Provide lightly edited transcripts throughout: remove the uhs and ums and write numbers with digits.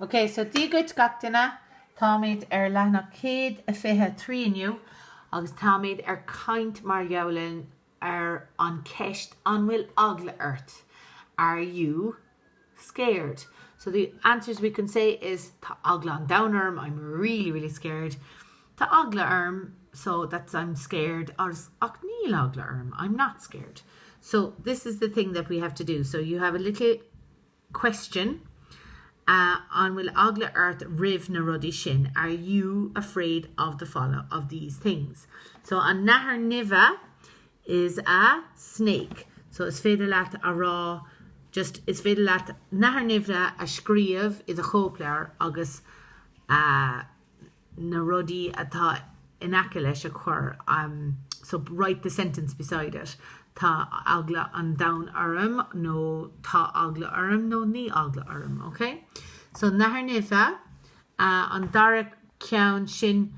Okay, so dígait gatainna táid leathnach céad a fiche tríniu agus táid caint mar gheallann an ceist an bhfuil eagla ort. Are you scared? So the answers we can say is tá eagla an downarm, I'm really, really scared. Tá eagla arm, so that's I'm scared. Or ach níl eagla arm, I'm not scared. So this is the thing that we have to do. So you have a little question on will eagla ort riv na ruddy shin. Are you afraid of of these things? So an nahar niva is a snake. So it's féidir leat a rá, just it's féidir leat nahar niva a scríamh is a chóplear agus na ruddy atá inacha leis a chur. So write the sentence beside it. Tá eagla an down arm, no tá eagla arm, no ní eagla arm, okay? So nahar niva an dara ceann sin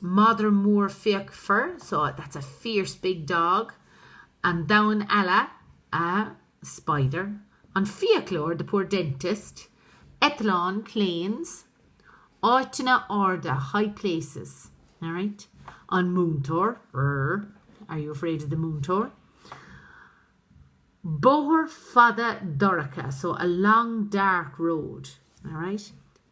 mother mór fiach fur, so that's a fierce big dog. And down ella a spider. An fiachlor, the poor dentist. Etalon, planes. Áitina orda, high places. All right. On moontor, are you afraid of the moontor? Bohor fada doraka, so a long dark road. All right.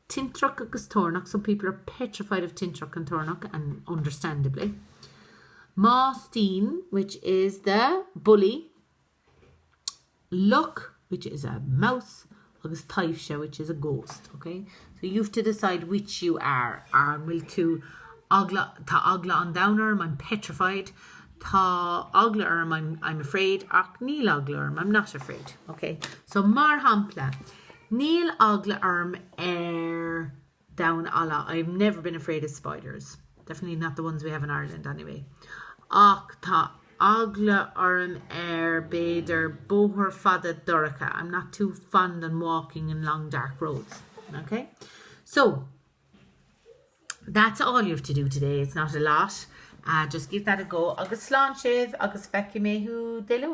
Tintrach agus tornach, some people are petrified of tintrach and tornach, and understandably. Mástín, which is the bully. Luck, which is a mouse. Agus taifse, which is a ghost. Okay, so you have to decide which you are. Will to agla, ta agla on downarm, I'm petrified. Ta agla arm, I'm afraid. Ach níl agla arm, I'm not afraid. Okay, so mar hampla. Níl agla arm down alla. I've never been afraid of spiders. Definitely not the ones we have in Ireland anyway. Ach tá agla arm beidir bohor fada doraka. I'm not too fond on walking in long dark roads. Okay, so that's all you have to do today. It's not a lot. Just give that a go. Agus slán sibh agus feici mé hu delún.